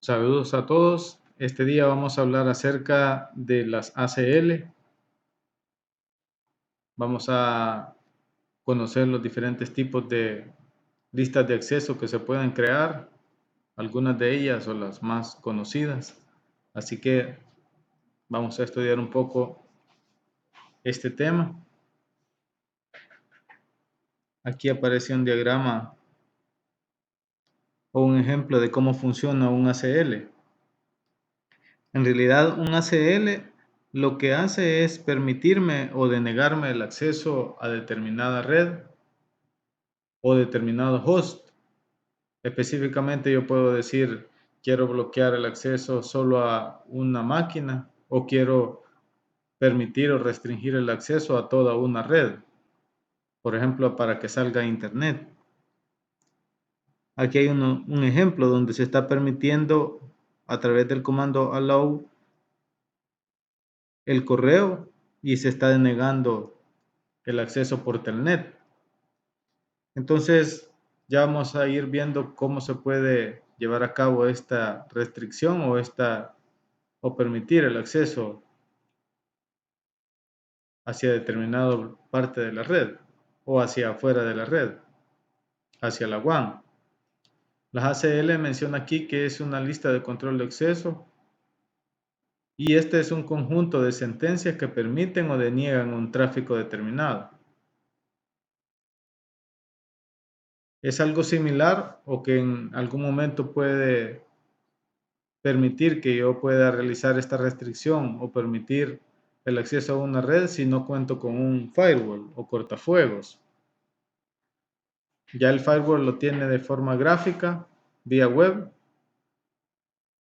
Saludos a todos. Este día vamos a hablar acerca de las ACL. Vamos a conocer los diferentes tipos de listas de acceso que se pueden crear, algunas de ellas o las más conocidas. Así que vamos a estudiar un poco este tema. Aquí aparece un diagrama o un ejemplo de cómo funciona un ACL. En realidad, un ACL lo que hace es permitirme o denegarme el acceso a determinada red o determinado host. Específicamente yo puedo decir, quiero bloquear el acceso solo a una máquina o quiero permitir o restringir el acceso a toda una red, por ejemplo, para que salga internet. Aquí hay un ejemplo donde se está permitiendo a través del comando allow el correo y se está denegando el acceso por telnet. Entonces ya vamos a ir viendo cómo se puede llevar a cabo esta restricción o permitir el acceso hacia determinada parte de la red o hacia afuera de la red, hacia la WAN. La ACL menciona aquí que es una lista de control de acceso y este es un conjunto de sentencias que permiten o deniegan un tráfico determinado. Es algo similar o que en algún momento puede permitir que yo pueda realizar esta restricción o permitir el acceso a una red si no cuento con un firewall o cortafuegos. Ya el firewall lo tiene de forma gráfica, vía web,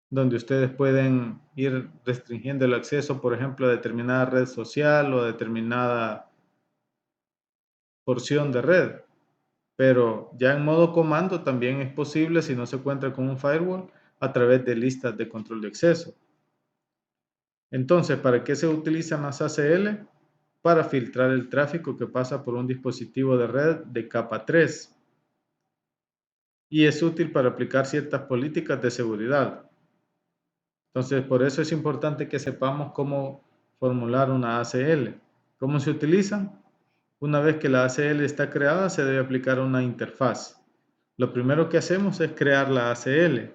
donde ustedes pueden ir restringiendo el acceso, por ejemplo, a determinada red social o a determinada porción de red. Pero ya en modo comando también es posible, si no se cuenta con un firewall, a través de listas de control de acceso. Entonces, ¿para qué se utilizan las ACL? Para filtrar el tráfico que pasa por un dispositivo de red de capa 3. Y es útil para aplicar ciertas políticas de seguridad. Entonces, por eso es importante que sepamos cómo formular una ACL. ¿Cómo se utilizan? Una vez que la ACL está creada, se debe aplicar una interfaz. Lo primero que hacemos es crear la ACL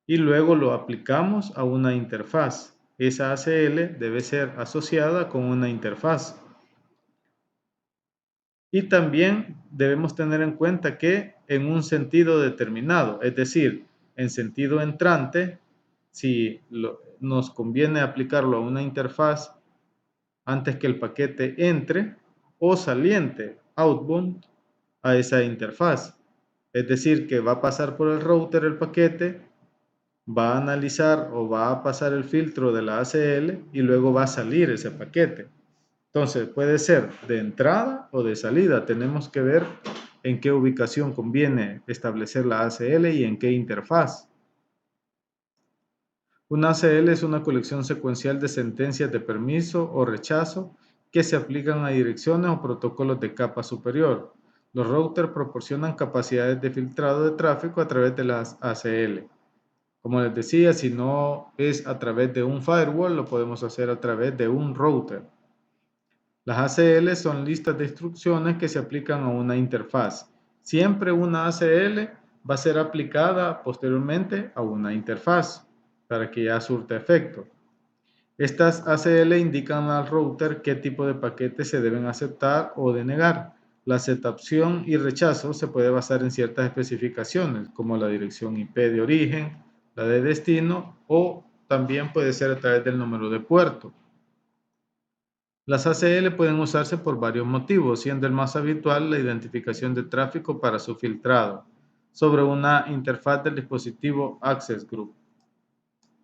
y luego lo aplicamos a una interfaz. Esa ACL debe ser asociada con una interfaz. Y también debemos tener en cuenta que en un sentido determinado, es decir, en sentido entrante, si nos conviene aplicarlo a una interfaz antes que el paquete entre, o saliente, outbound, a esa interfaz. Es decir, que va a pasar por el router el paquete, va a analizar o va a pasar el filtro de la ACL y luego va a salir ese paquete. Entonces, puede ser de entrada o de salida. Tenemos que ver en qué ubicación conviene establecer la ACL y en qué interfaz. Una ACL es una colección secuencial de sentencias de permiso o rechazo que se aplican a direcciones o protocolos de capa superior. Los routers proporcionan capacidades de filtrado de tráfico a través de las ACL. Como les decía, si no es a través de un firewall, lo podemos hacer a través de un router. Las ACL son listas de instrucciones que se aplican a una interfaz. Siempre una ACL va a ser aplicada posteriormente a una interfaz para que ya surta efecto. Estas ACL indican al router qué tipo de paquetes se deben aceptar o denegar. La aceptación y rechazo se puede basar en ciertas especificaciones, como la dirección IP de origen, la de destino o también puede ser a través del número de puerto. Las ACL pueden usarse por varios motivos, siendo el más habitual la identificación de tráfico para su filtrado sobre una interfaz del dispositivo Access Group.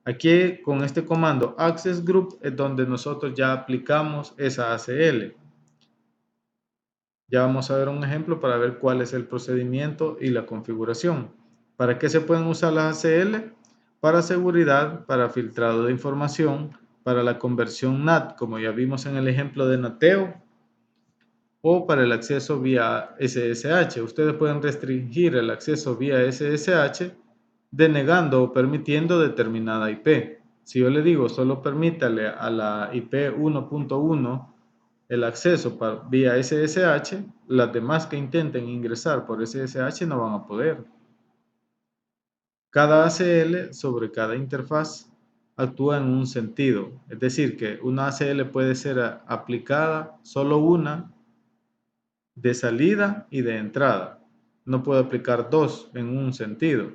Aquí con este comando Access Group es donde nosotros ya aplicamos esa ACL. Ya vamos a ver un ejemplo para ver cuál es el procedimiento y la configuración. ¿Para qué se pueden usar las ACL? Para seguridad, para filtrado de información, para la conversión NAT, como ya vimos en el ejemplo de nateo, o para el acceso vía SSH. Ustedes pueden restringir el acceso vía SSH denegando o permitiendo determinada IP. Si yo le digo solo permítale a la IP 1.1 el acceso vía SSH, las demás que intenten ingresar por SSH no van a poder. Cada ACL sobre cada interfaz actúa en un sentido, es decir, que una ACL puede ser aplicada solo una de salida y de entrada. No puedo aplicar dos en un sentido.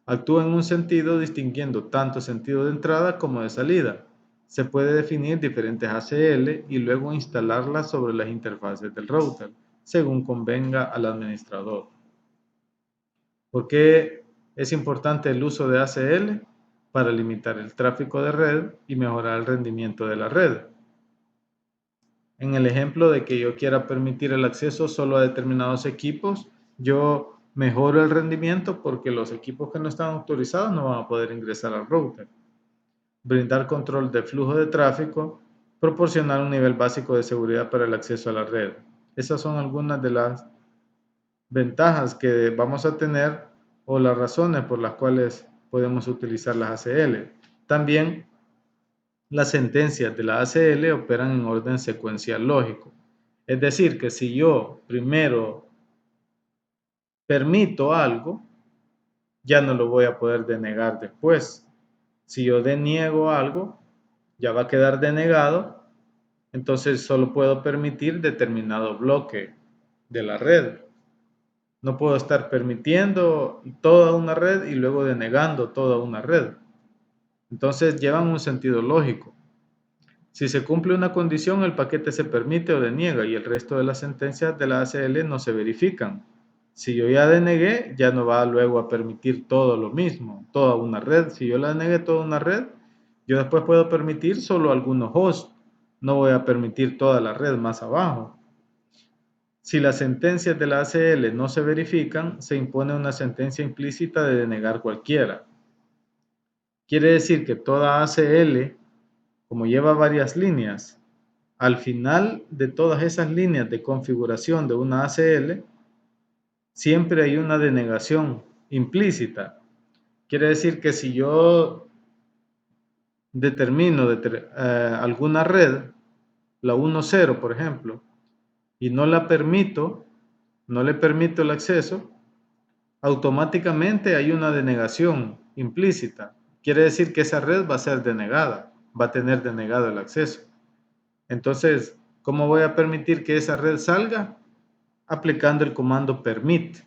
Actúa en un sentido distinguiendo tanto sentido de entrada como de salida. Se puede definir diferentes ACL y luego instalarlas sobre las interfaces del router, según convenga al administrador. ¿Por qué es importante el uso de ACL? Para limitar el tráfico de red y mejorar el rendimiento de la red. En el ejemplo de que yo quiera permitir el acceso solo a determinados equipos, yo mejoro el rendimiento porque los equipos que no están autorizados no van a poder ingresar al router. Brindar control de flujo de tráfico, proporcionar un nivel básico de seguridad para el acceso a la red. Esas son algunas de las ventajas que vamos a tener o las razones por las cuales podemos utilizar las ACL. También las sentencias de la ACL operan en orden secuencial lógico. Es decir, que si yo primero permito algo, ya no lo voy a poder denegar después. Si yo deniego algo, ya va a quedar denegado, entonces solo puedo permitir determinado bloque de la red. No puedo estar permitiendo toda una red y luego denegando toda una red. Entonces llevan un sentido lógico. Si se cumple una condición, el paquete se permite o deniega y el resto de las sentencias de la ACL no se verifican. Si yo ya denegué, ya no va luego a permitir todo lo mismo, toda una red. Si yo la denegué toda una red, yo después puedo permitir solo algunos hosts. No voy a permitir toda la red más abajo. Si las sentencias de la ACL no se verifican, se impone una sentencia implícita de denegar cualquiera. Quiere decir que toda ACL, como lleva varias líneas, al final de todas esas líneas de configuración de una ACL, siempre hay una denegación implícita. Quiere decir que si yo determino alguna red, la 1.0 por ejemplo, y no la permito, no le permito el acceso, automáticamente hay una denegación implícita. Quiere decir que esa red va a ser denegada, va a tener denegado el acceso. Entonces, ¿cómo voy a permitir que esa red salga? Aplicando el comando permit,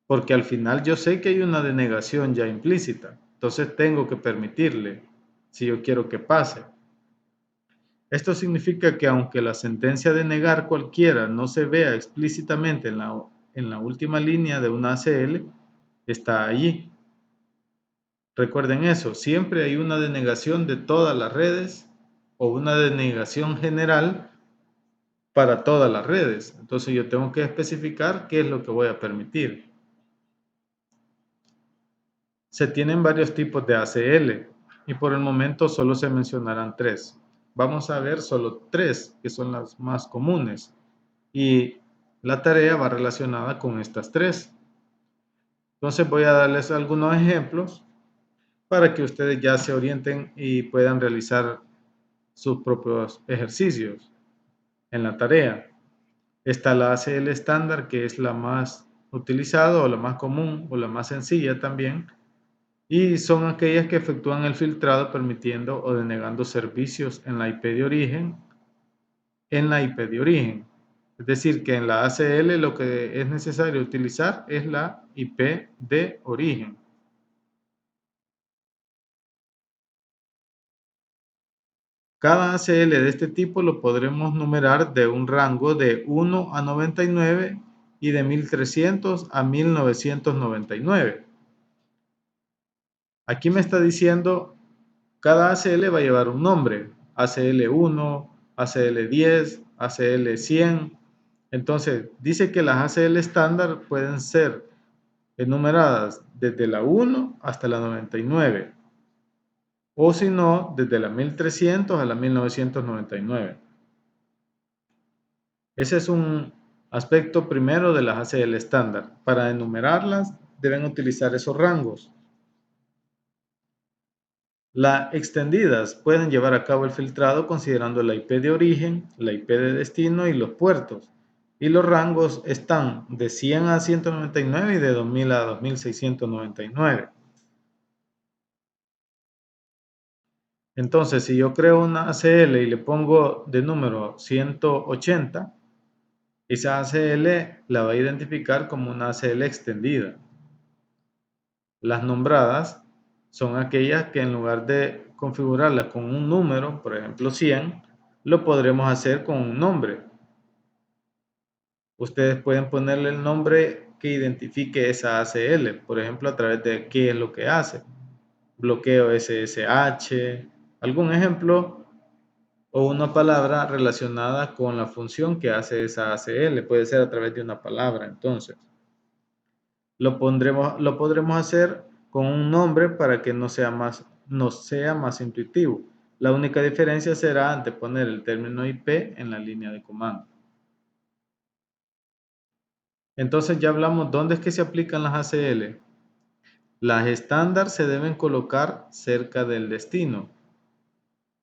porque al final yo sé que hay una denegación ya implícita, entonces tengo que permitirle si yo quiero que pase. Esto significa que aunque la sentencia de negar cualquiera no se vea explícitamente en la última línea de una ACL, está allí. Recuerden eso, siempre hay una denegación de todas las redes o una denegación general para todas las redes. Entonces yo tengo que especificar qué es lo que voy a permitir. Se tienen varios tipos de ACL y por el momento solo se mencionarán tres. Vamos a ver solo tres que son las más comunes y la tarea va relacionada con estas tres. Entonces voy a darles algunos ejemplos para que ustedes ya se orienten y puedan realizar sus propios ejercicios en la tarea. Está la ACL estándar, que es la más utilizada o la más común o la más sencilla también, y son aquellas que efectúan el filtrado permitiendo o denegando servicios en la IP de origen, Es decir, que en la ACL lo que es necesario utilizar es la IP de origen. Cada ACL de este tipo lo podremos numerar de un rango de 1 a 99 y de 1300 a 1999. Aquí me está diciendo, cada ACL va a llevar un nombre, ACL1, ACL10, ACL100. Entonces, dice que las ACL estándar pueden ser enumeradas desde la 1 hasta la 99, o si no, desde la 1300 a la 1999. Ese es un aspecto primero de las ACL estándar. Para enumerarlas, deben utilizar esos rangos. Las extendidas pueden llevar a cabo el filtrado considerando la IP de origen, la IP de destino y los puertos. Y los rangos están de 100 a 199 y de 2000 a 2699. Entonces, si yo creo una ACL y le pongo de número 180, esa ACL la va a identificar como una ACL extendida. Las nombradas son aquellas que en lugar de configurarlas con un número, por ejemplo 100, lo podremos hacer con un nombre. Ustedes pueden ponerle el nombre que identifique esa ACL, por ejemplo a través de qué es lo que hace. Bloqueo SSH, algún ejemplo o una palabra relacionada con la función que hace esa ACL. Puede ser a través de una palabra, entonces. Lo podremos hacer con un nombre para que nos sea más intuitivo. La única diferencia será anteponer el término IP en la línea de comando. Entonces ya hablamos dónde es que se aplican las ACL. Las estándar se deben colocar cerca del destino.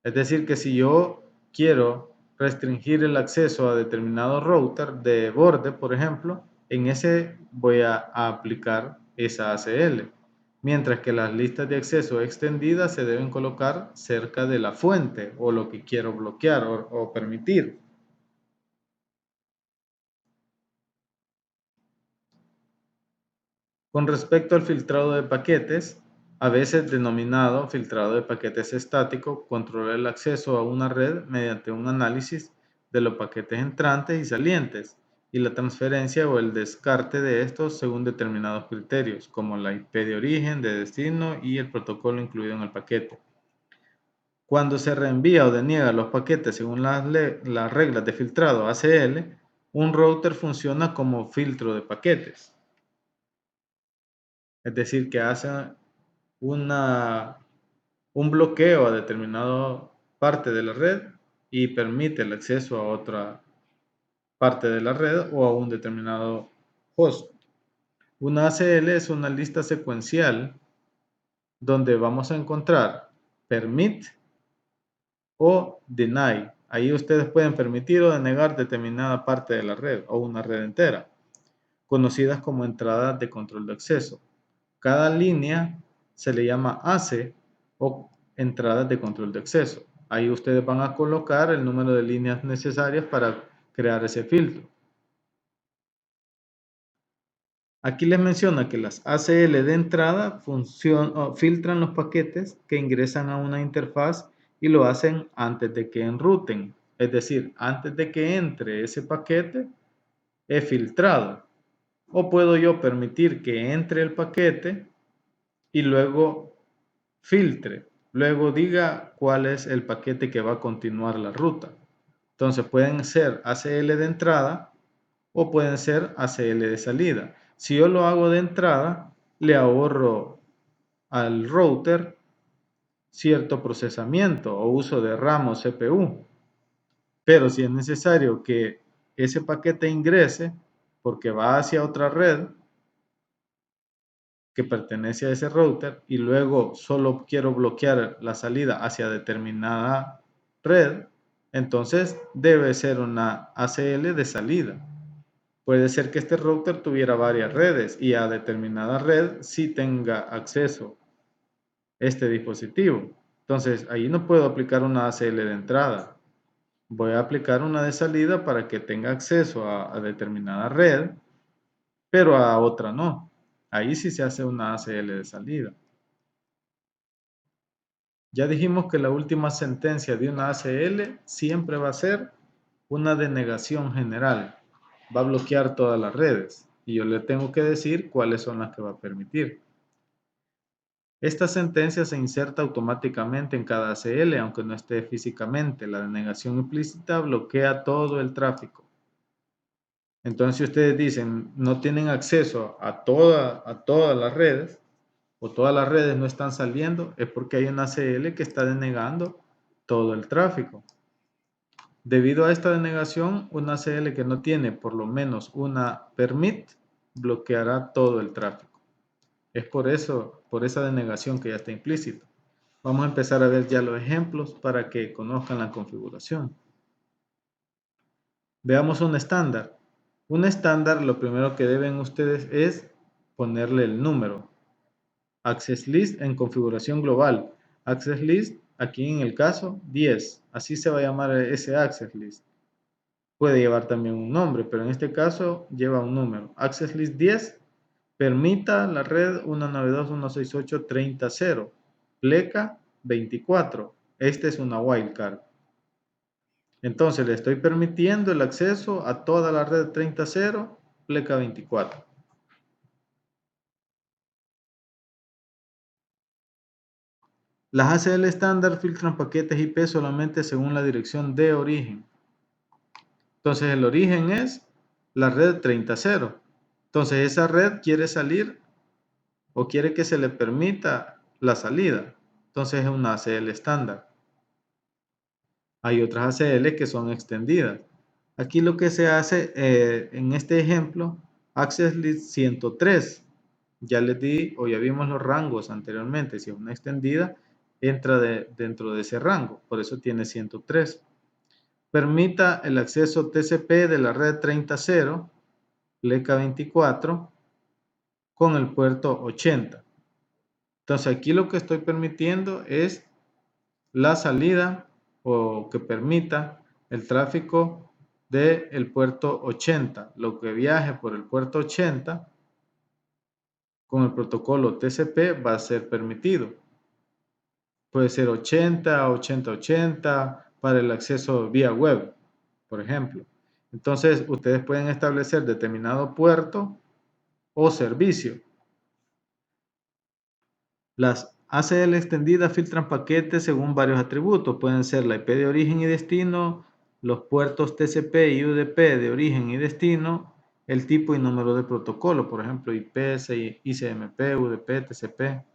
Es decir, que si yo quiero restringir el acceso a determinado router de borde, por ejemplo, en ese voy a aplicar esa ACL. Mientras que las listas de acceso extendidas se deben colocar cerca de la fuente o lo que quiero bloquear o permitir. Con respecto al filtrado de paquetes, a veces denominado filtrado de paquetes estático, controla el acceso a una red mediante un análisis de los paquetes entrantes y salientes y la transferencia o el descarte de estos según determinados criterios, como la IP de origen, de destino y el protocolo incluido en el paquete. Cuando se reenvía o deniega los paquetes según las reglas de filtrado ACL, un router funciona como filtro de paquetes. Es decir, que hace un bloqueo a determinada parte de la red y permite el acceso a otra parte de la red o a un determinado host. Una ACL es una lista secuencial donde vamos a encontrar permit o deny. Ahí ustedes pueden permitir o denegar determinada parte de la red o una red entera, conocidas como entradas de control de acceso. Cada línea se le llama ACE o entradas de control de acceso. Ahí ustedes van a colocar el número de líneas necesarias para crear ese filtro. Aquí les menciona que las ACL de entrada filtran los paquetes que ingresan a una interfaz y lo hacen antes de que enruten. Es decir, antes de que entre ese paquete, es filtrado. O puedo yo permitir que entre el paquete y luego filtre. Luego diga cuál es el paquete que va a continuar la ruta. Entonces pueden ser ACL de entrada o pueden ser ACL de salida. Si yo lo hago de entrada, le ahorro al router cierto procesamiento o uso de RAM o CPU. Pero si es necesario que ese paquete ingrese porque va hacia otra red que pertenece a ese router y luego solo quiero bloquear la salida hacia determinada red, entonces debe ser una ACL de salida. Puede ser que este router tuviera varias redes y a determinada red sí tenga acceso este dispositivo. Entonces, ahí no puedo aplicar una ACL de entrada. Voy a aplicar una de salida para que tenga acceso a determinada red, pero a otra no. Ahí sí se hace una ACL de salida. Ya dijimos que la última sentencia de una ACL siempre va a ser una denegación general. Va a bloquear todas las redes y yo le tengo que decir cuáles son las que va a permitir. Esta sentencia se inserta automáticamente en cada ACL, aunque no esté físicamente. La denegación implícita bloquea todo el tráfico. Entonces, si ustedes dicen no tienen acceso a todas las redes, o todas las redes no están saliendo, es porque hay una ACL que está denegando todo el tráfico. Debido a esta denegación, una ACL que no tiene por lo menos una permit bloqueará todo el tráfico. Es por eso, por esa denegación que ya está implícita. Vamos a empezar a ver ya los ejemplos para que conozcan la configuración. Veamos un estándar. Un estándar, lo primero que deben ustedes es ponerle el número. Access list en configuración global. Access list, aquí en el caso, 10. Así se va a llamar ese access list. Puede llevar también un nombre, pero en este caso lleva un número. Access list 10 permita la red 192.168.30.0. Pleca 24. Esta es una wildcard. Entonces le estoy permitiendo el acceso a toda la red 30.0, pleca 24. Las ACL estándar filtran paquetes IP solamente según la dirección de origen. Entonces el origen es la red 30.0. Entonces esa red quiere salir o quiere que se le permita la salida. Entonces es una ACL estándar. Hay otras ACL que son extendidas. Aquí lo que se hace en este ejemplo, Access List 103. Ya les di o ya vimos los rangos anteriormente. Si es una extendida, entra dentro de ese rango. Por eso tiene 103. Permita el acceso TCP de la red 30.0, pleca 24, con el puerto 80. Entonces aquí lo que estoy permitiendo es la salida o que permita el tráfico del puerto 80. Lo que viaje por el puerto 80 con el protocolo TCP va a ser permitido. Puede ser 80, 80, 80 para el acceso vía web, por ejemplo. Entonces, ustedes pueden establecer determinado puerto o servicio. Las ACL extendidas filtran paquetes según varios atributos. Pueden ser la IP de origen y destino, los puertos TCP y UDP de origen y destino, el tipo y número de protocolo, por ejemplo, IP, ICMP, UDP, TCP.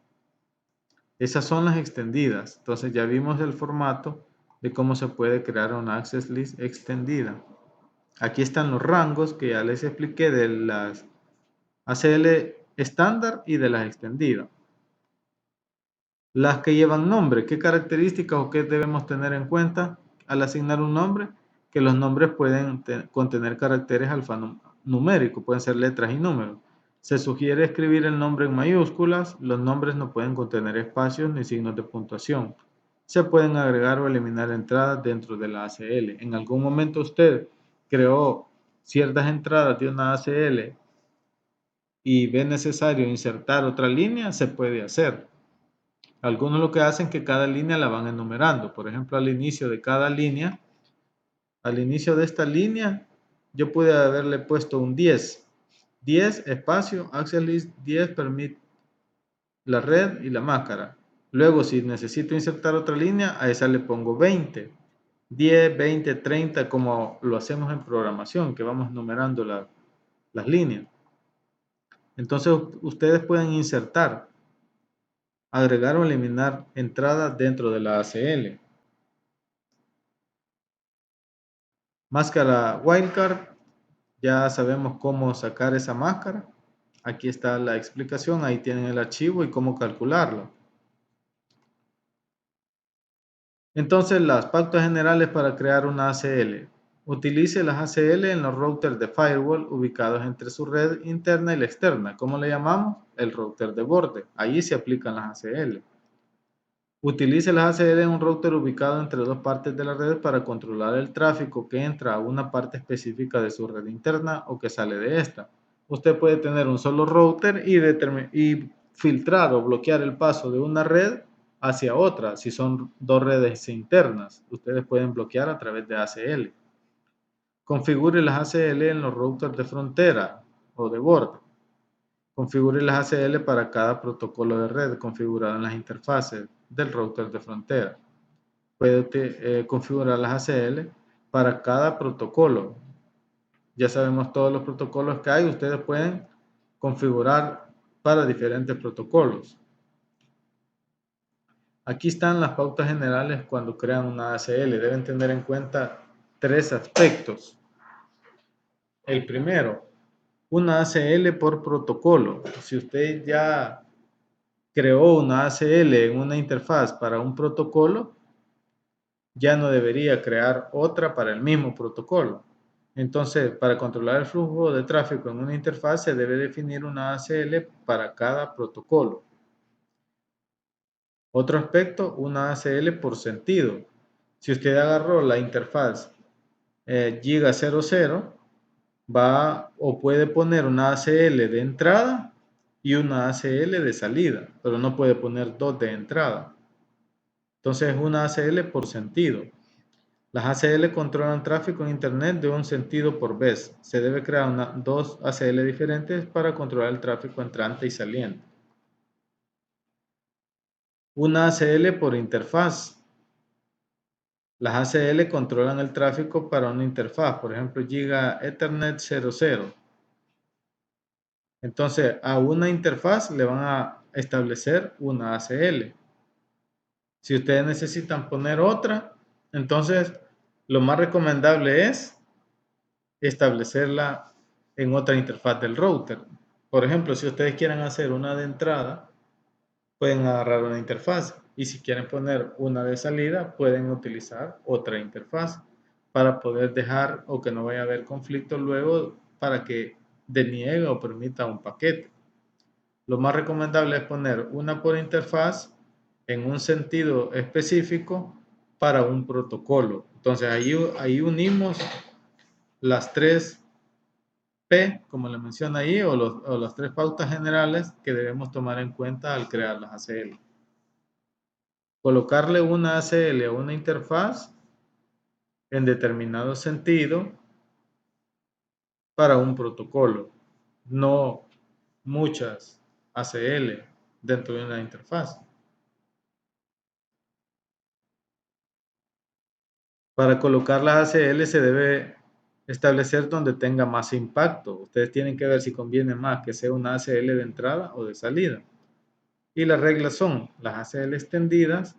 Esas son las extendidas. Entonces ya vimos el formato de cómo se puede crear una access list extendida. Aquí están los rangos que ya les expliqué de las ACL estándar y de las extendidas. Las que llevan nombre, ¿qué características o qué debemos tener en cuenta al asignar un nombre? Que los nombres pueden contener caracteres alfanuméricos, pueden ser letras y números. Se sugiere escribir el nombre en mayúsculas, los nombres no pueden contener espacios ni signos de puntuación. Se pueden agregar o eliminar entradas dentro de la ACL. En algún momento usted creó ciertas entradas de una ACL y ve necesario insertar otra línea, se puede hacer. Algunos lo que hacen es que cada línea la van enumerando. Por ejemplo, al inicio de cada línea, al inicio de esta línea, yo pude haberle puesto un 10. 10 espacio, access list 10 permite la red y la máscara. Luego, si necesito insertar otra línea, a esa le pongo 20. 10, 20, 30, como lo hacemos en programación, que vamos numerando las líneas. Entonces, ustedes pueden insertar, agregar o eliminar entradas dentro de la ACL. Máscara wildcard, ya sabemos cómo sacar esa máscara. Aquí está la explicación, ahí tienen el archivo y cómo calcularlo. Entonces, las pautas generales para crear una ACL. Utilice las ACL en los routers de firewall ubicados entre su red interna y la externa. ¿Cómo le llamamos? El router de borde. Allí se aplican las ACL. Utilice las ACL en un router ubicado entre dos partes de la red para controlar el tráfico que entra a una parte específica de su red interna o que sale de esta. Usted puede tener un solo router y filtrar o bloquear el paso de una red hacia otra. Si son dos redes internas, ustedes pueden bloquear a través de ACL. Configure las ACL en los routers de frontera o de borde. Configure las ACL para cada protocolo de red configurado en las interfaces del router de frontera. Puede configurar las ACL para cada protocolo. Ya sabemos todos los protocolos que hay. Ustedes pueden configurar para diferentes protocolos. Aquí están las pautas generales cuando crean una ACL. Deben tener en cuenta tres aspectos. El primero, una ACL por protocolo. Si usted ya creó una ACL en una interfaz para un protocolo, ya no debería crear otra para el mismo protocolo. Entonces, para controlar el flujo de tráfico en una interfaz se debe definir una ACL para cada protocolo. Otro aspecto, una ACL por sentido. Si usted agarró la interfaz Giga 00, va o puede poner una ACL de entrada y una ACL de salida, pero no puede poner dos de entrada. Entonces es una ACL por sentido. Las ACL controlan tráfico en Internet de un sentido por vez. Se debe crear dos ACL diferentes para controlar el tráfico entrante y saliente. Una ACL por interfaz. Las ACL controlan el tráfico para una interfaz, por ejemplo, Giga Ethernet 00. Entonces, a una interfaz le van a establecer una ACL. Si ustedes necesitan poner otra, entonces lo más recomendable es establecerla en otra interfaz del router. Por ejemplo, si ustedes quieren hacer una de entrada, pueden agarrar una interfaz. Y si quieren poner una de salida, pueden utilizar otra interfaz para poder dejar o que no vaya a haber conflicto luego para que deniegue o permita un paquete. Lo más recomendable es poner una por interfaz en un sentido específico para un protocolo. Entonces ahí unimos las tres P, como le menciona ahí, o las tres pautas generales que debemos tomar en cuenta al crear las ACL. Colocarle una ACL a una interfaz en determinado sentido para un protocolo, no muchas ACL dentro de una interfaz. Para colocar las ACL se debe establecer donde tenga más impacto. Ustedes tienen que ver si conviene más que sea una ACL de entrada o de salida. Y las reglas son, las ACL extendidas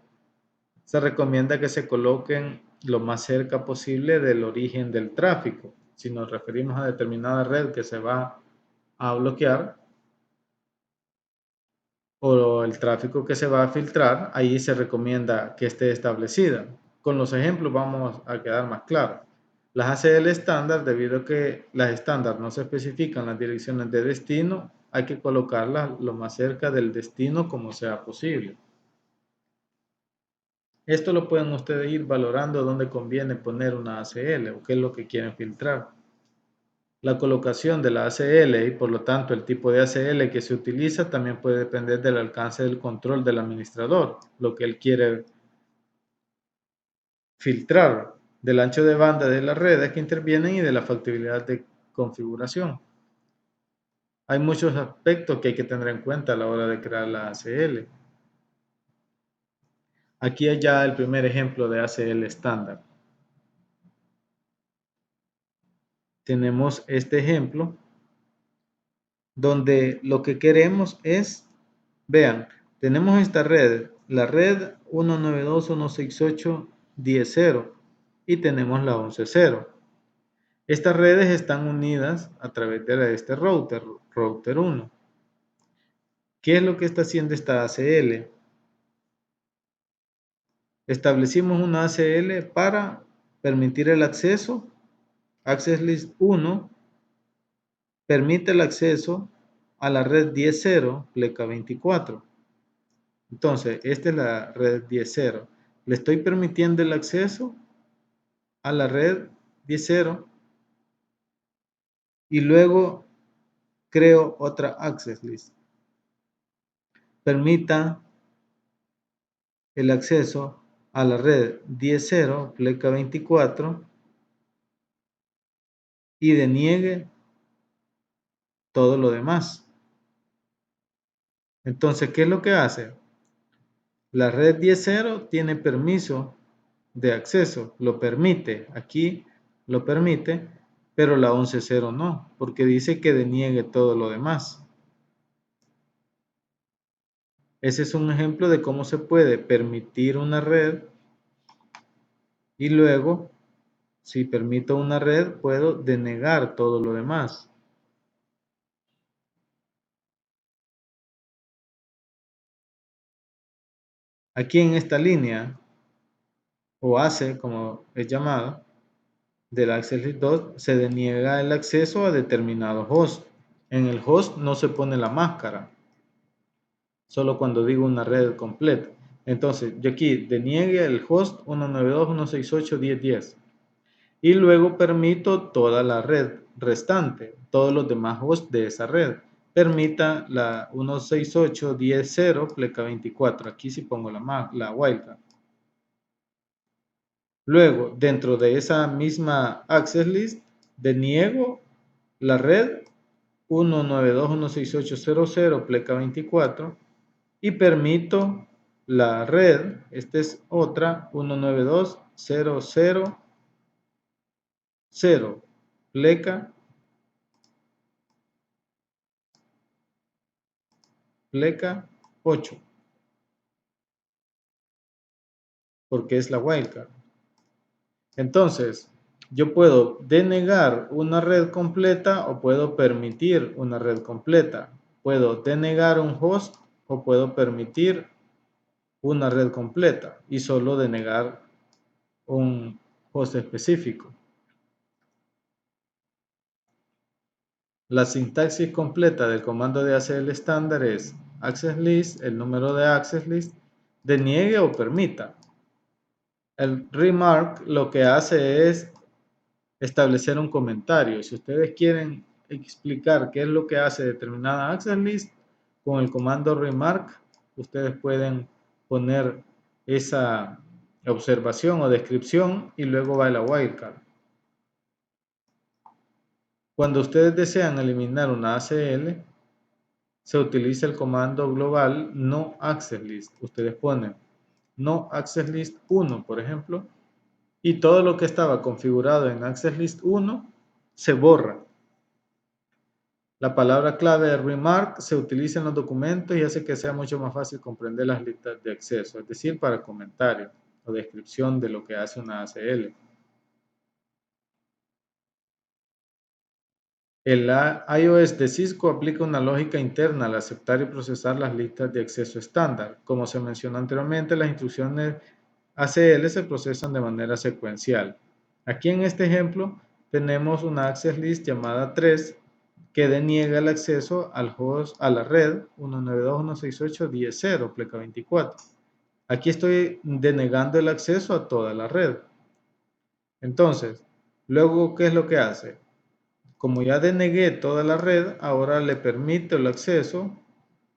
se recomienda que se coloquen lo más cerca posible del origen del tráfico. Si nos referimos a determinada red que se va a bloquear o el tráfico que se va a filtrar, ahí se recomienda que esté establecida. Con los ejemplos vamos a quedar más claros. Las ACL estándar, debido a que las estándar no se especifican las direcciones de destino, hay que colocarlas lo más cerca del destino como sea posible. Esto lo pueden ustedes ir valorando dónde conviene poner una ACL o qué es lo que quieren filtrar. La colocación de la ACL y por lo tanto el tipo de ACL que se utiliza también puede depender del alcance del control del administrador, lo que él quiere filtrar, del ancho de banda de las redes que intervienen y de la factibilidad de configuración. Hay muchos aspectos que hay que tener en cuenta a la hora de crear la ACL. Aquí hay ya el primer ejemplo de ACL estándar. Tenemos este ejemplo donde lo que queremos es, vean, tenemos esta red, la red 192.168.10.0 y tenemos la 11.0. Estas redes están unidas a través de este router, router 1. ¿Qué es lo que está haciendo esta ACL? Establecimos una ACL para permitir el acceso. Access List 1 permite el acceso a la red 10.0 pleca 24. Entonces, esta es la red 10.0. Le estoy permitiendo el acceso a la red 10.0 y luego creo otra access list. Permita el acceso a la red 10.0 pleca 24 y deniegue todo lo demás. Entonces, ¿qué es lo que hace? La red 10.0 tiene permiso de acceso, lo permite, aquí lo permite, pero la 11.0 no, porque dice que deniegue todo lo demás. Ese es un ejemplo de cómo se puede permitir una red y luego, si permito una red, puedo denegar todo lo demás. Aquí en esta línea, o ACE, como es llamada, del Access List 2, se deniega el acceso a determinado host. En el host no se pone la máscara, solo cuando digo una red completa. Entonces, yo aquí deniegue el host 192.168.10.10 y luego permito toda la red restante, todos los demás hosts de esa red. Permita la 168.10.0 pleca 24. Aquí sí pongo la wildcard. Luego, dentro de esa misma access list, deniego la red 192.168.00 pleca 24 y permito la red, esta es otra, 192.0.0.0 pleca 8, porque es la wildcard. Entonces, yo puedo denegar una red completa o puedo permitir una red completa. Puedo denegar un host o puedo permitir una red completa y solo denegar un host específico. La sintaxis completa del comando de ACL estándar es access list, el número de access list, deniegue o permita. El remark lo que hace es establecer un comentario. Si ustedes quieren explicar qué es lo que hace determinada access list, con el comando remark, ustedes pueden poner esa observación o descripción y luego va la wildcard. Cuando ustedes desean eliminar una ACL, se utiliza el comando global no access list. Ustedes ponen no access list 1, por ejemplo, y todo lo que estaba configurado en access list 1 se borra. La palabra clave remark se utiliza en los documentos y hace que sea mucho más fácil comprender las listas de acceso, es decir, para comentarios o descripción de lo que hace una ACL. El iOS de Cisco aplica una lógica interna al aceptar y procesar las listas de acceso estándar. Como se mencionó anteriormente, las instrucciones ACL se procesan de manera secuencial. Aquí en este ejemplo tenemos una access list llamada 3 que deniega el acceso al host, a la red 192.168.10.0 pleca 24. Aquí estoy denegando el acceso a toda la red. Entonces, luego, ¿qué es lo que hace? Como ya denegué toda la red, ahora le permito el acceso,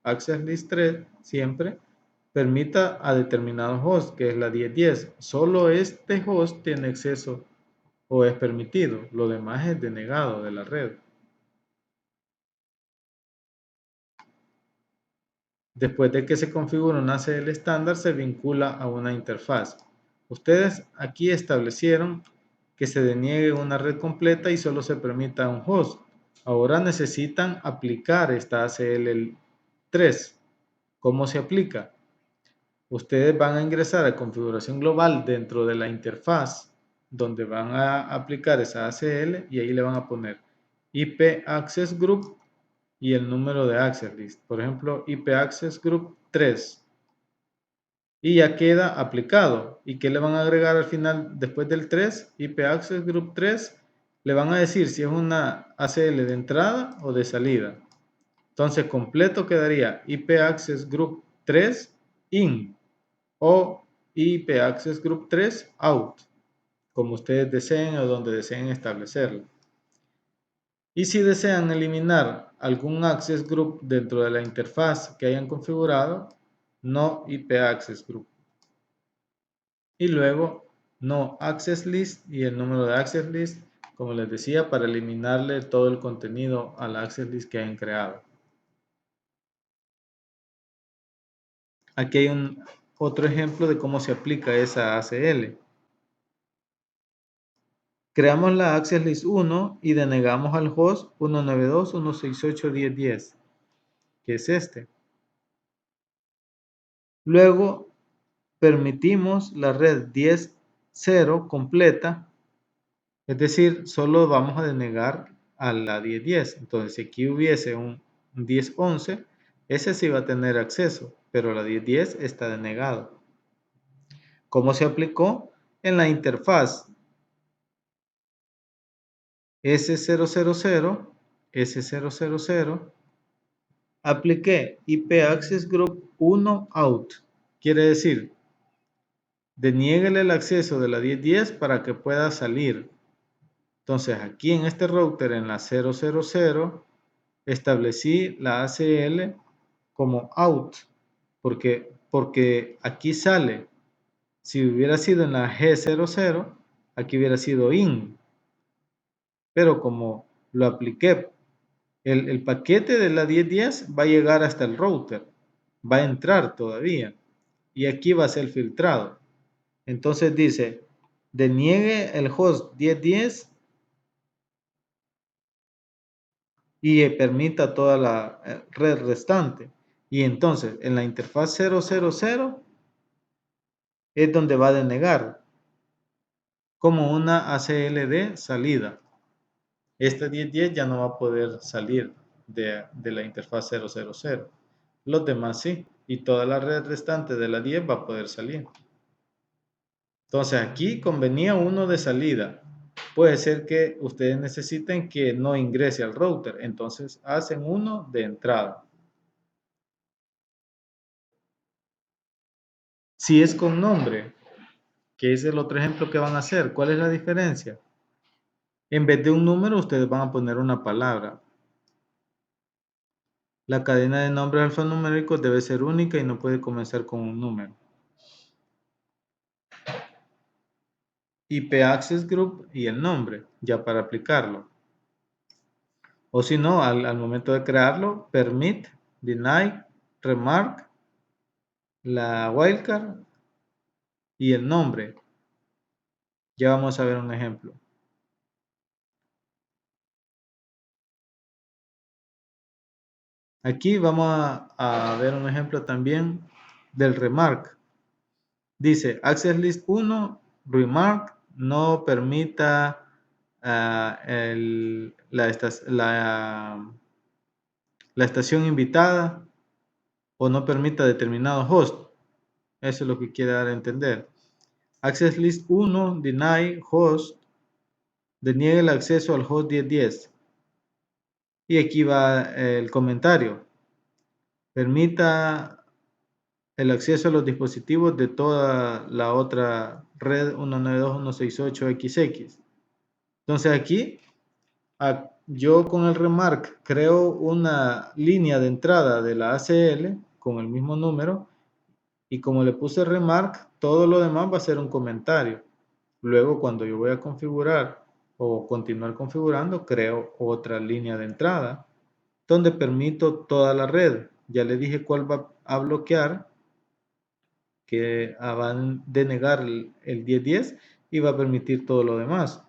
access list 3, siempre, permita a determinado host, que es la 10.10. Solo este host tiene acceso o es permitido, lo demás es denegado de la red. Después de que se configura una ACL estándar, se vincula a una interfaz. Ustedes aquí establecieron que se deniegue una red completa y solo se permita un host. Ahora necesitan aplicar esta ACL 3. ¿Cómo se aplica? Ustedes van a ingresar a configuración global dentro de la interfaz donde van a aplicar esa ACL y ahí le van a poner IP Access Group y el número de Access List. Por ejemplo, IP Access Group 3. Y ya queda aplicado. ¿Y qué le van a agregar al final después del 3? IP Access Group 3. Le van a decir si es una ACL de entrada o de salida. Entonces, completo quedaría IP Access Group 3 in o IP Access Group 3 out, como ustedes deseen o donde deseen establecerlo. Y si desean eliminar algún access group dentro de la interfaz que hayan configurado, no IP Access Group. Y luego no Access List y el número de Access List, como les decía, para eliminarle todo el contenido a la Access List que hayan creado. Aquí hay otro ejemplo de cómo se aplica esa ACL. Creamos la Access List 1 y denegamos al host 192.168.10.10, que es este. Luego permitimos la red 10.0 completa, es decir, solo vamos a denegar a la 10.10. Entonces, si aquí hubiese un 10.11, ese sí va a tener acceso, pero la 10.10 está denegado. ¿Cómo se aplicó? En la interfaz S000, S000, apliqué IP Access Group 1 out. Quiere decir, deníeguele el acceso de la 1010 para que pueda salir. Entonces, aquí en este router, en la 000, establecí la ACL como out, porque aquí sale. Si hubiera sido en la G00, aquí hubiera sido in. Pero como lo apliqué, el paquete de la 1010 va a llegar hasta el router, va a entrar todavía, y aquí va a ser filtrado. Entonces dice, deniegue el host 1010 y permita toda la red restante. Y entonces en la interfaz 000 es donde va a denegar como una ACLD salida. Esta 1010 ya no va a poder salir de la interfaz 000. Los demás sí. Y toda la red restante de la 10 va a poder salir. Entonces aquí convenía uno de salida. Puede ser que ustedes necesiten que no ingrese al router. Entonces hacen uno de entrada. Si es con nombre, que es el otro ejemplo que van a hacer, ¿cuál es la diferencia? En vez de un número, ustedes van a poner una palabra. La cadena de nombres alfanuméricos debe ser única y no puede comenzar con un número. IP Access Group y el nombre, ya para aplicarlo. O si no, al momento de crearlo, permit, deny, remark, la wildcard y el nombre. Ya vamos a ver un ejemplo. Aquí vamos a ver un ejemplo también del remark. Dice, Access List 1, remark, no permita la estación invitada o no permita determinado host. Eso es lo que quiere dar a entender. Access List 1, deny host, deniegue el acceso al host 1010. Y aquí va el comentario. Permita el acceso a los dispositivos de toda la otra red 192.168.xx. Entonces aquí yo con el remark creo una línea de entrada de la ACL con el mismo número y como le puse remark, todo lo demás va a ser un comentario. Luego cuando yo voy a configurar o continuar configurando, creo otra línea de entrada donde permito toda la red. Ya le dije cuál va a bloquear, que va a denegar el 1010 y va a permitir todo lo demás.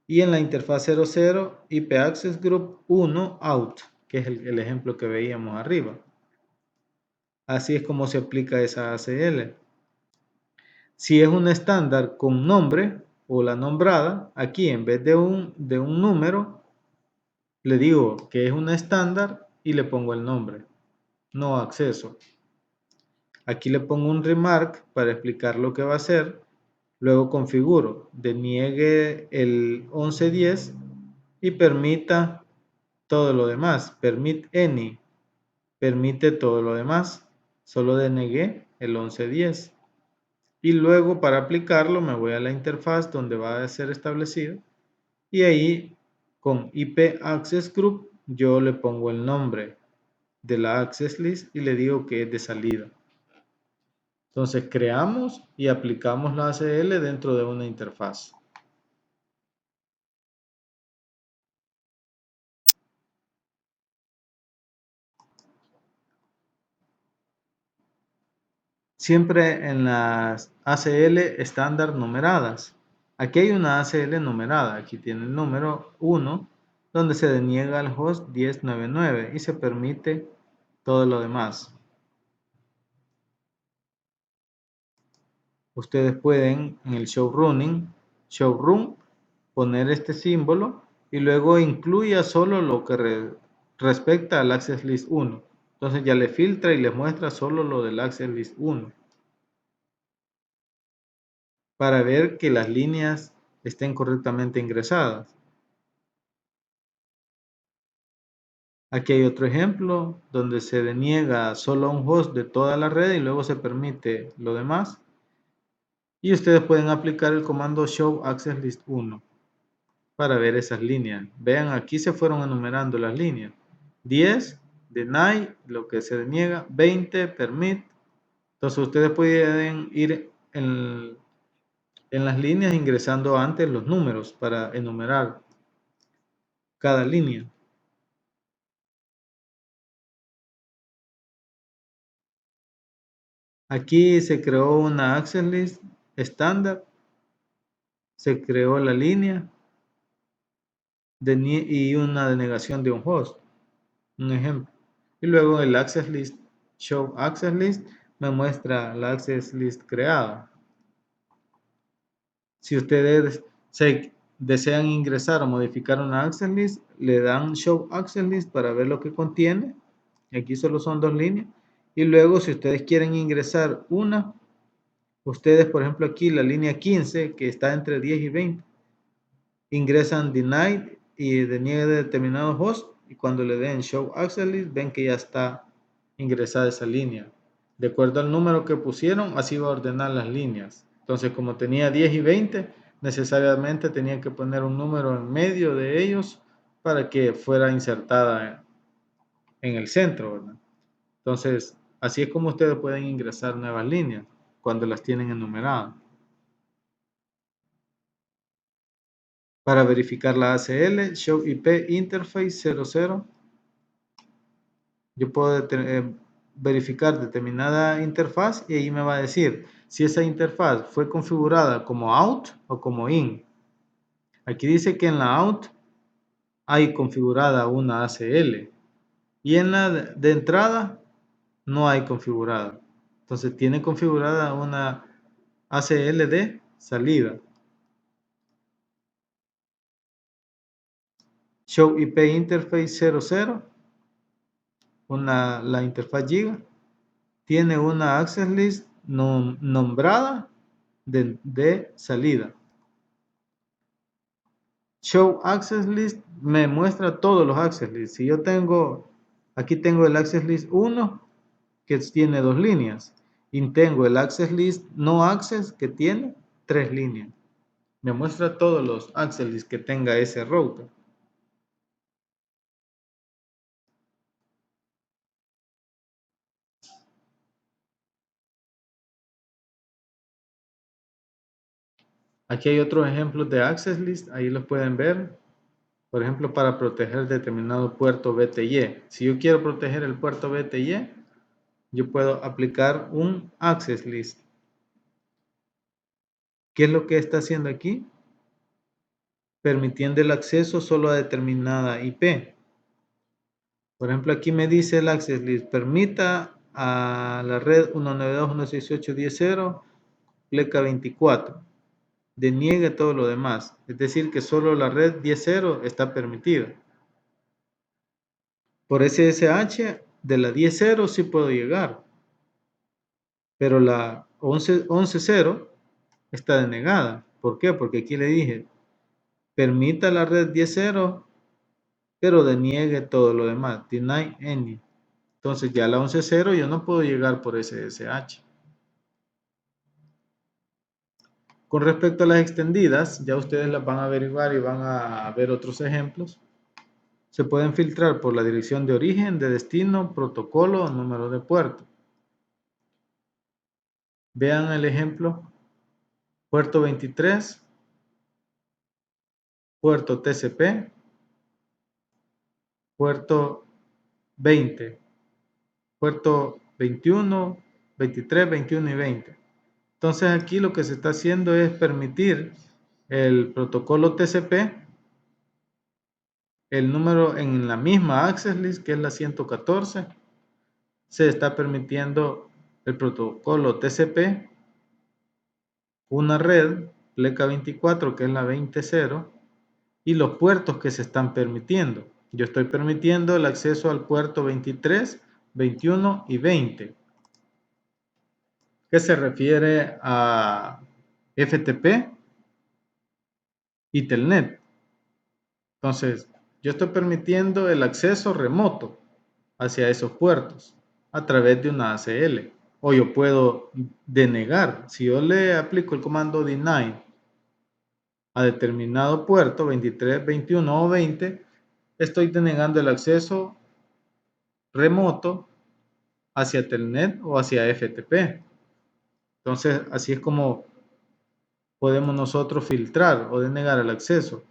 Y en la interfaz 00, IP Access Group 1 out, que es el ejemplo que veíamos arriba. Así es como se aplica esa ACL. Si es un estándar con nombre o la nombrada, aquí en vez de un número, le digo que es un estándar y le pongo el nombre, no acceso. Aquí le pongo un remark para explicar lo que va a hacer. Luego configuro, deniegue el 1110 y permita todo lo demás. Permit any, permite todo lo demás. Solo denegué el 1110. Y luego para aplicarlo me voy a la interfaz donde va a ser establecido. Y ahí con IP Access Group yo le pongo el nombre de la Access List y le digo que es de salida. Entonces creamos y aplicamos la ACL dentro de una interfaz. Siempre en las ACL estándar numeradas. Aquí hay una ACL numerada. Aquí tiene el número 1 donde se deniega el host 1099 y se permite todo lo demás. Ustedes pueden en el showrun, poner este símbolo y luego incluya solo lo que respecta al Access List 1. Entonces ya le filtra y le muestra solo lo del Access List 1. para ver que las líneas estén correctamente ingresadas. Aquí hay otro ejemplo donde se deniega solo un host de toda la red y luego se permite lo demás. Y ustedes pueden aplicar el comando show access list 1 para ver esas líneas. Vean, aquí se fueron enumerando las líneas. 10, deny, lo que se deniega, 20, permit. Entonces ustedes pueden ir en las líneas ingresando antes los números para enumerar cada línea. Aquí se creó una access list estándar, se creó la línea y una denegación de un host, un ejemplo. Y luego el access list, show access list, me muestra la access list creada. Si ustedes desean ingresar o modificar una access list, le dan show access list para ver lo que contiene. Aquí solo son dos líneas. Y luego si ustedes quieren ingresar una, ustedes por ejemplo aquí la línea 15 que está entre 10 y 20, ingresan denied y deniegue de determinado host y cuando le den show access list ven que ya está ingresada esa línea. De acuerdo al número que pusieron, así va a ordenar las líneas. Entonces, como tenía 10 y 20, necesariamente tenía que poner un número en medio de ellos para que fuera insertada en el centro, ¿verdad? Entonces, así es como ustedes pueden ingresar nuevas líneas cuando las tienen enumeradas. Para verificar la ACL, Show IP Interface 00, yo puedo verificar determinada interfaz y ahí me va a decir si esa interfaz fue configurada como out o como in. Aquí dice que en la out hay configurada una ACL y en la de entrada no hay configurada. Entonces tiene configurada una ACL de salida. Show IP Interface 00, la interfaz Giga, tiene una access list nombrada de salida. Show access list me muestra todos los access lists. Si yo tengo, aquí tengo el access list 1 que tiene 2 líneas y tengo el access list no access que tiene 3 líneas. Me muestra todos los access lists que tenga ese router. Aquí hay otros ejemplos de access list, ahí los pueden ver. Por ejemplo, para proteger determinado puerto BTY. Si yo quiero proteger el puerto BTY, yo puedo aplicar un access list. ¿Qué es lo que está haciendo aquí? Permitiendo el acceso solo a determinada IP. Por ejemplo, aquí me dice el access list, permita a la red 192.168.10.0, pleca 24. Deniegue todo lo demás. Es decir, que solo la red 10.0 está permitida. Por SSH, de la 10.0 sí puedo llegar, pero la 11.0 está denegada. ¿Por qué? Porque aquí le dije, permita la red 10.0, pero deniegue todo lo demás. Deny any. Entonces ya la 11.0 yo no puedo llegar por SSH. Con respecto a las extendidas, ya ustedes las van a averiguar y van a ver otros ejemplos. Se pueden filtrar por la dirección de origen, de destino, protocolo o número de puerto. Vean el ejemplo. Puerto 23, puerto TCP, puerto 20, puerto 21, 23, 21 y 20. Entonces aquí lo que se está haciendo es permitir el protocolo TCP, el número en la misma access list que es la 114, se está permitiendo el protocolo TCP, una red, pleca 24 que es la 20.0 y los puertos que se están permitiendo. Yo estoy permitiendo el acceso al puerto 23, 21 y 20, que se refiere a FTP y Telnet. Entonces, yo estoy permitiendo el acceso remoto hacia esos puertos a través de una ACL. O yo puedo denegar. Si yo le aplico el comando deny a determinado puerto, 23, 21 o 20, estoy denegando el acceso remoto hacia Telnet o hacia FTP. Entonces, así es como podemos nosotros filtrar o denegar el acceso.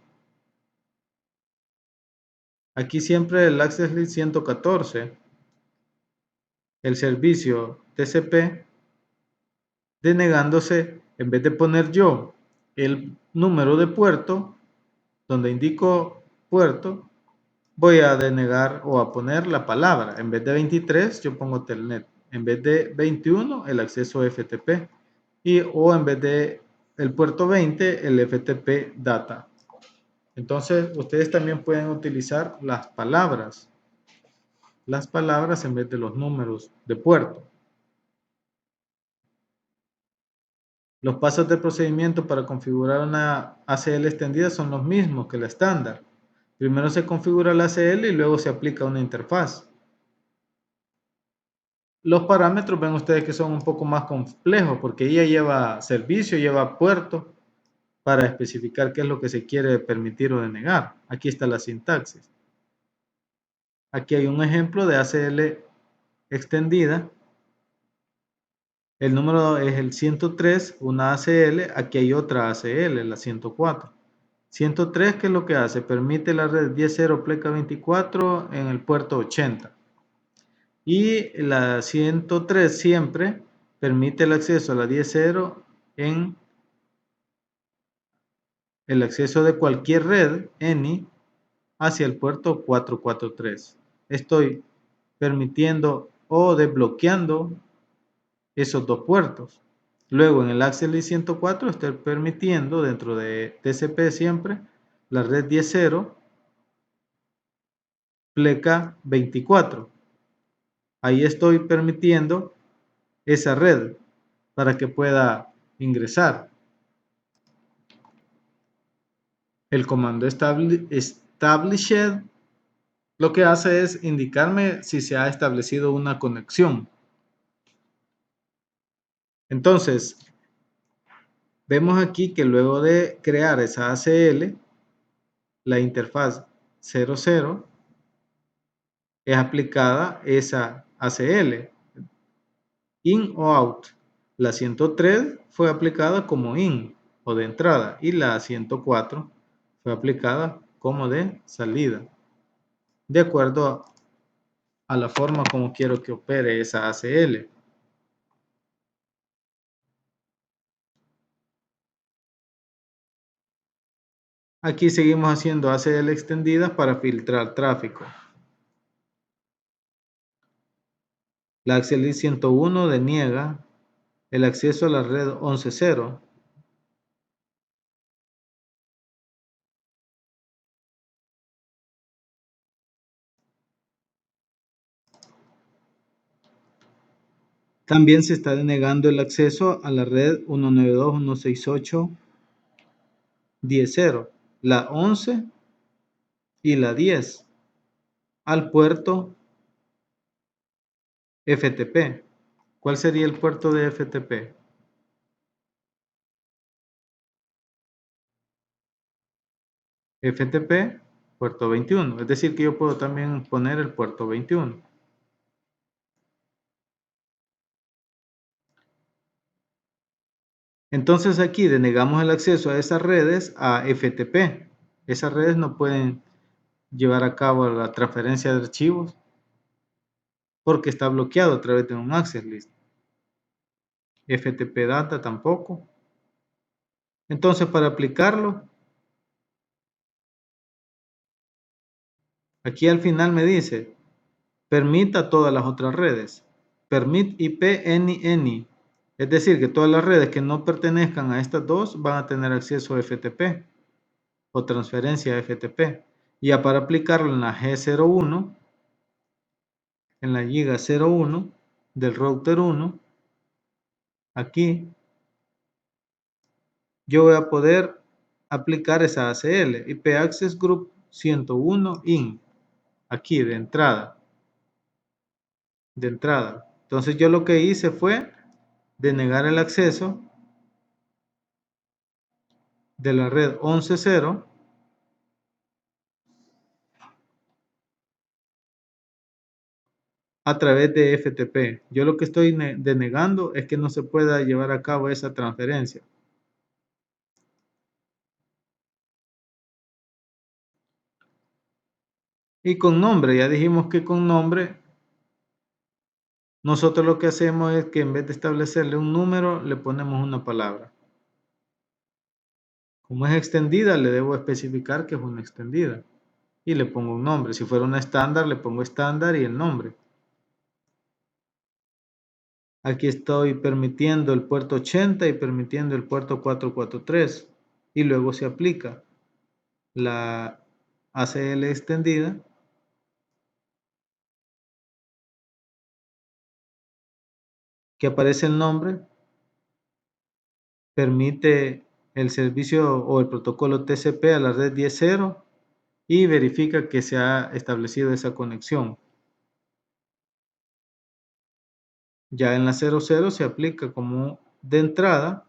Aquí siempre el Access List 114, el servicio TCP, denegándose, en vez de poner yo el número de puerto, donde indico puerto, voy a denegar o a poner la palabra. En vez de 23, yo pongo Telnet. En vez de 21, el acceso FTP. O en vez de el puerto 20, el FTP data. Entonces, ustedes también pueden utilizar las palabras en vez de los números de puerto. Los pasos de procedimiento para configurar una ACL extendida son los mismos que la estándar. Primero se configura la ACL y luego se aplica una interfaz. Los parámetros ven ustedes que son un poco más complejos porque ella lleva servicio, lleva puerto para especificar qué es lo que se quiere permitir o denegar. Aquí está la sintaxis. Aquí hay un ejemplo de ACL extendida. El número es el 103, una ACL. Aquí hay otra ACL, la 104. 103, ¿qué es lo que hace? Permite la red 10.0 pleca 24 en el puerto 80. Y la 103 siempre permite el acceso a la 10.0 en el acceso de cualquier red ENI hacia el puerto 443. Estoy permitiendo o desbloqueando esos dos puertos. Luego en el Access 104 estoy permitiendo dentro de TCP siempre la red 10.0 pleca 24. Ahí estoy permitiendo esa red para que pueda ingresar. El comando established lo que hace es indicarme si se ha establecido una conexión. Entonces, vemos aquí que luego de crear esa ACL, la interfaz 00, es aplicada esa ACL, in o out. La 103 fue aplicada como in o de entrada y la 104 fue aplicada como de salida, de acuerdo a la forma como quiero que opere esa ACL. Aquí seguimos haciendo ACL extendidas para filtrar tráfico. La ACL 101 deniega el acceso a la red 11.0. También se está denegando el acceso a la red 192.168.10.0, la 11 y la 10, al puerto FTP. ¿Cuál sería el puerto de FTP? FTP, puerto 21. Es decir, que yo puedo también poner el puerto 21. Entonces aquí denegamos el acceso a esas redes a FTP. Esas redes no pueden llevar a cabo la transferencia de archivos porque está bloqueado a través de un access list. FTP data tampoco. Entonces para aplicarlo, aquí al final me dice, permita todas las otras redes. Permit IP any. Es decir, que todas las redes que no pertenezcan a estas dos van a tener acceso a FTP o transferencia a FTP. Y ya para aplicarlo en la G01, en la giga 01 del router 1, aquí yo voy a poder aplicar esa ACL, IP Access Group 101 IN, aquí de entrada. Entonces yo lo que hice fue denegar el acceso de la red 11.0 a través de FTP. Yo lo que estoy denegando es que no se pueda llevar a cabo esa transferencia. Y con nombre, ya dijimos que con nombre, nosotros lo que hacemos es que en vez de establecerle un número, le ponemos una palabra. Como es extendida, le debo especificar que es una extendida. Y le pongo un nombre. Si fuera una estándar, le pongo estándar y el nombre. Aquí estoy permitiendo el puerto 80 y permitiendo el puerto 443. Y luego se aplica la ACL extendida. Que aparece el nombre. Permite el servicio o el protocolo TCP a la red 10.0 y verifica que se ha establecido esa conexión. Ya en la 00 se aplica como de entrada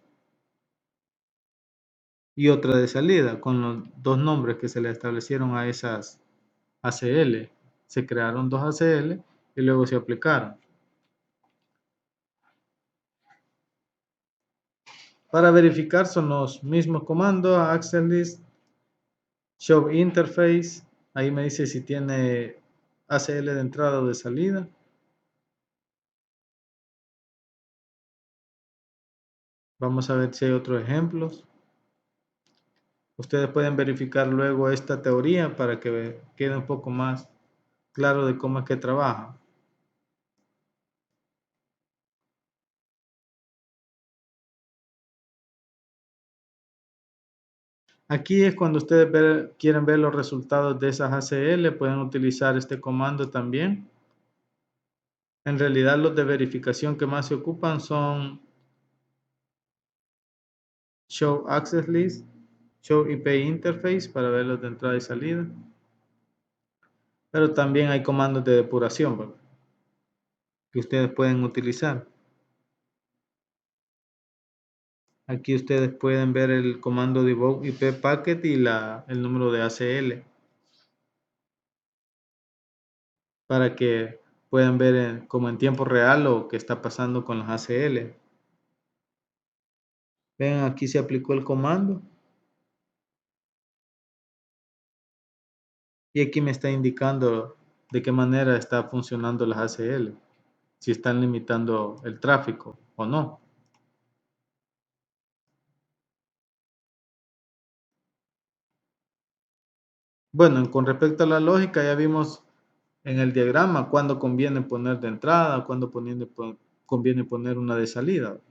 y otra de salida, con los dos nombres que se le establecieron a esas ACL. Se crearon dos ACL y luego se aplicaron. Para verificar son los mismos comandos, access list, show interface, ahí me dice si tiene ACL de entrada o de salida. Vamos a ver si hay otros ejemplos. Ustedes pueden verificar luego esta teoría para que quede un poco más claro de cómo es que trabaja. Aquí es cuando ustedes quieren ver los resultados de esas ACL, pueden utilizar este comando también. En realidad los de verificación que más se ocupan son Show Access List, Show IP Interface para ver los de entrada y salida. Pero también hay comandos de depuración, ¿verdad?, que ustedes pueden utilizar. Aquí ustedes pueden ver el comando debug IP packet y el número de ACL para que puedan ver como en tiempo real lo que está pasando con las ACL. Ven, aquí se aplicó el comando y aquí me está indicando de qué manera está funcionando las ACL, si están limitando el tráfico o no. Bueno, con respecto a la lógica, ya vimos en el diagrama cuándo conviene poner de entrada, cuándo conviene poner una de salida.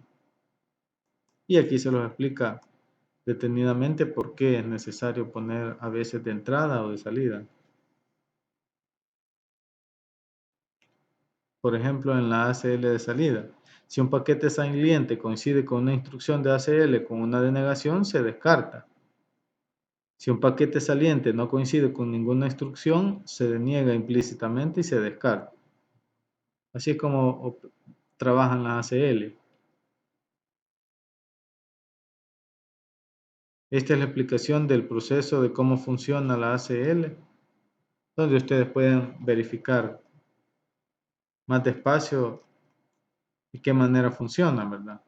Y aquí se los explica detenidamente por qué es necesario poner a veces de entrada o de salida. Por ejemplo, en la ACL de salida, si un paquete saliente coincide con una instrucción de ACL con una denegación, se descarta. Si un paquete saliente no coincide con ninguna instrucción, se deniega implícitamente y se descarta. Así es como trabajan las ACL. Esta es la explicación del proceso de cómo funciona la ACL, donde ustedes pueden verificar más despacio y qué manera funciona, ¿verdad?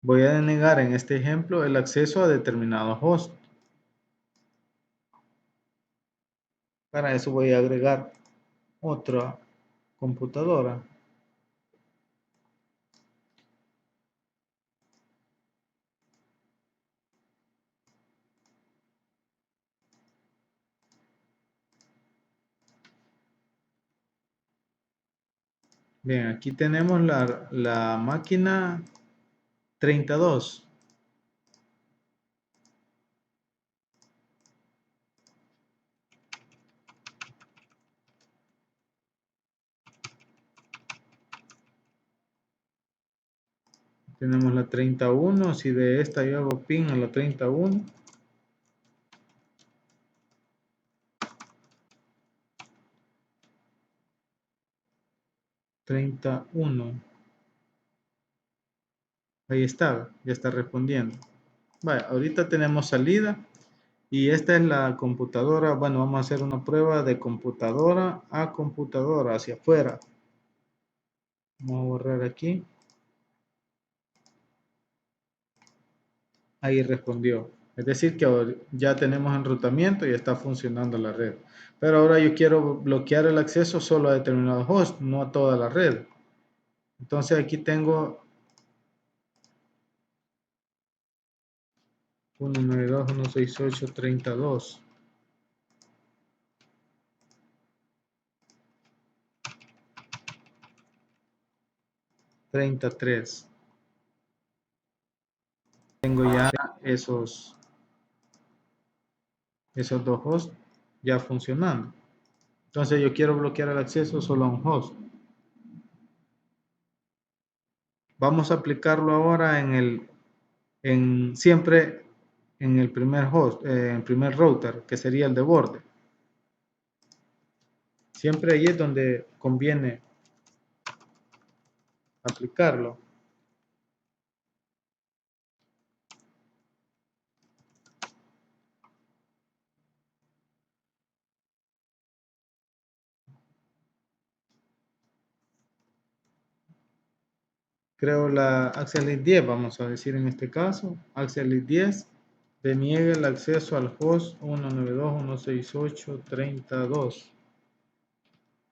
Voy a denegar en este ejemplo el acceso a determinado host. Para eso voy a agregar otra computadora. Bien, aquí tenemos la máquina 32. Tenemos la 31. Si de esta yo hago pin a la 31. 31. Ahí está, ya está respondiendo. Vale, ahorita tenemos salida. Y esta es la computadora. Bueno, vamos a hacer una prueba de computadora a computadora hacia afuera. Vamos a borrar aquí. Ahí respondió. Es decir, que ya tenemos enrutamiento y está funcionando la red. Pero ahora yo quiero bloquear el acceso solo a determinados hosts, no a toda la red. Entonces aquí tengo 192.168.32. 33. Tengo ya esos dos hosts ya funcionando. Entonces yo quiero bloquear el acceso solo a un host. Vamos a aplicarlo ahora siempre en el primer host, en el primer router, que sería el de borde. Siempre ahí es donde conviene aplicarlo. Creo la Access List 10, vamos a decir en este caso, Access List 10 deniega el acceso al host 192.168.32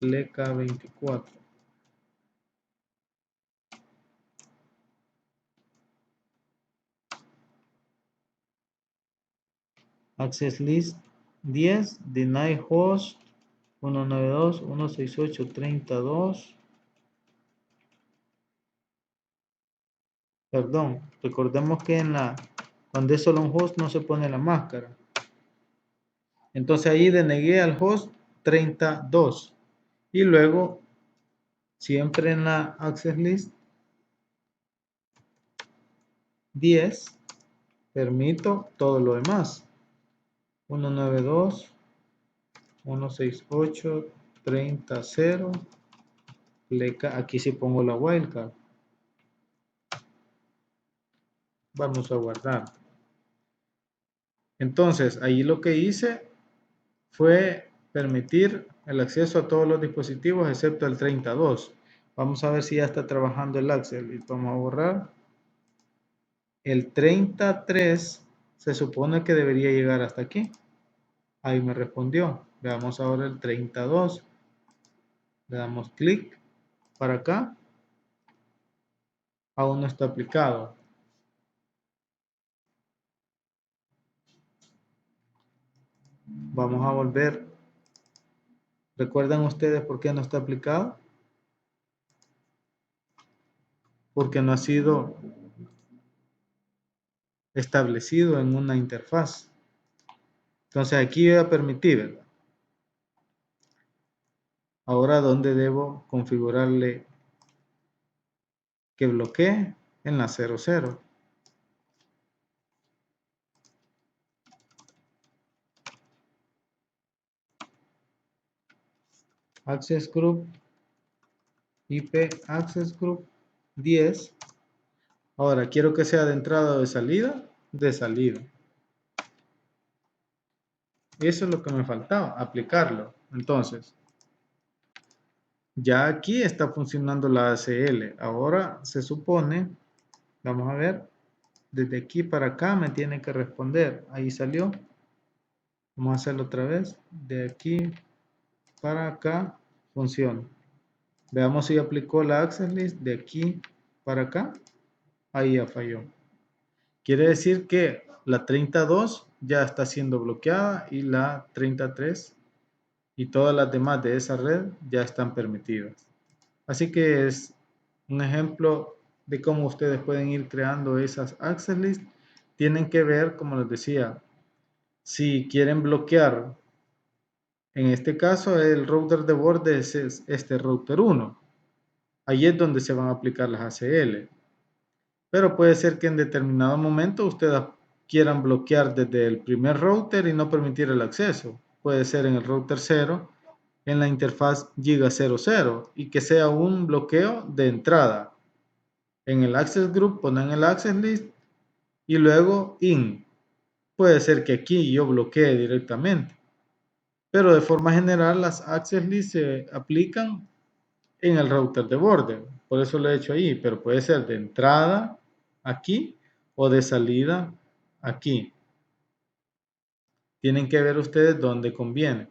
LK 24. Access List 10 deny host 192.168.32. Perdón, recordemos que cuando es solo un host no se pone la máscara. Entonces ahí denegué al host 32 y luego siempre en la access list 10 permito todo lo demás. 192.168.30.0. Aquí sí pongo la wildcard. Vamos a guardar. Entonces ahí lo que hice fue permitir el acceso a todos los dispositivos excepto el 32. Vamos a ver si ya está trabajando el Access. Vamos a borrar. El 33 se supone que debería llegar hasta aquí. Ahí me respondió. Veamos ahora el 32. Le damos clic para acá. Aún no está aplicado. Vamos a volver. ¿Recuerdan ustedes por qué no está aplicado? Porque no ha sido establecido en una interfaz. Entonces aquí voy a permitir, ¿verdad? Ahora, ¿dónde debo configurarle que bloquee? En la 00. Access Group, IP Access Group 10. Ahora, quiero que sea de entrada o de salida. De salida. Eso es lo que me faltaba, aplicarlo. Entonces, ya aquí está funcionando la ACL. Ahora se supone, vamos a ver, desde aquí para acá me tiene que responder. Ahí salió. Vamos a hacerlo otra vez. De aquí para acá funciona. Veamos si aplicó la access list de aquí para acá. Ahí ya falló. Quiere decir que la 32 ya está siendo bloqueada y la 33 y todas las demás de esa red ya están permitidas. Así que es un ejemplo de cómo ustedes pueden ir creando esas access lists. Tienen que ver, como les decía, si quieren bloquear, en este caso el router de borde es este router 1. Ahí es donde se van a aplicar las ACL. Pero puede ser que en determinado momento ustedes quieran bloquear desde el primer router y no permitir el acceso. Puede ser en el router 0, en la interfaz Giga 00 y que sea un bloqueo de entrada. En el access group ponen el access list y luego in. Puede ser que aquí yo bloquee directamente. Pero de forma general las access lists se aplican en el router de borde. Por eso lo he hecho ahí, pero puede ser de entrada aquí o de salida aquí. Tienen que ver ustedes dónde conviene.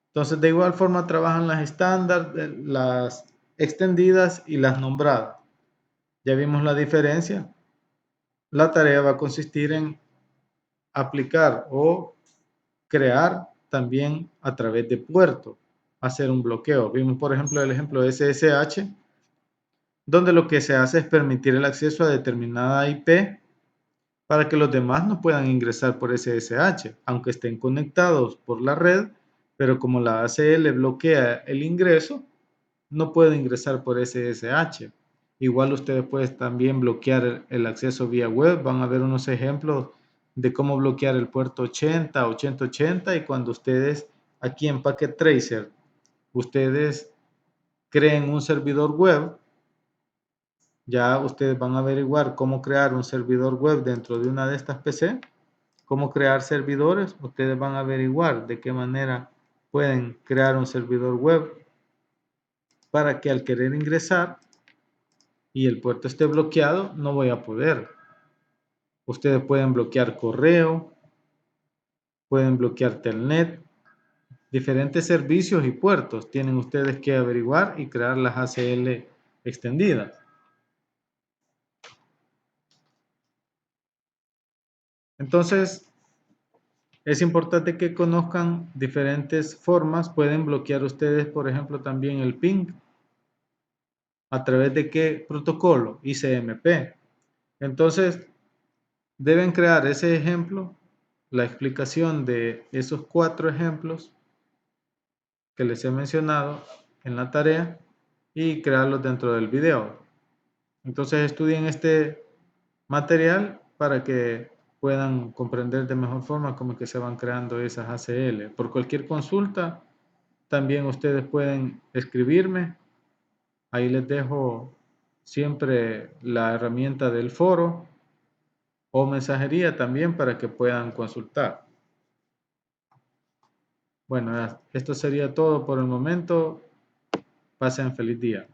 Entonces, de igual forma trabajan las estándar, las extendidas y las nombradas. Ya vimos la diferencia. La tarea va a consistir en aplicar o crear también a través de puerto, hacer un bloqueo. Vimos, por ejemplo, el ejemplo de SSH, donde lo que se hace es permitir el acceso a determinada IP para que los demás no puedan ingresar por SSH, aunque estén conectados por la red, pero como la ACL bloquea el ingreso, no puede ingresar por SSH. Igual ustedes pueden también bloquear el acceso vía web. Van a ver unos ejemplos de cómo bloquear el puerto 80, 8080 y cuando ustedes aquí en Packet Tracer, ustedes creen un servidor web, ya ustedes van a averiguar cómo crear un servidor web dentro de una de estas PC, cómo crear servidores. Ustedes van a averiguar de qué manera pueden crear un servidor web para que al querer ingresar y el puerto esté bloqueado, no voy a poder. Ustedes pueden bloquear correo, pueden bloquear telnet, diferentes servicios y puertos. Tienen ustedes que averiguar y crear las ACL extendidas. Entonces, es importante que conozcan diferentes formas. Pueden bloquear ustedes, por ejemplo, también el ping. ¿A través de qué protocolo? ICMP. Entonces, deben crear ese ejemplo, la explicación de esos 4 ejemplos que les he mencionado en la tarea y crearlos dentro del video. Entonces, estudien este material para que puedan comprender de mejor forma cómo que se van creando esas ACL. Por cualquier consulta, también ustedes pueden escribirme. Ahí les dejo siempre la herramienta del foro o mensajería también para que puedan consultar. Bueno, esto sería todo por el momento. Pasen feliz día.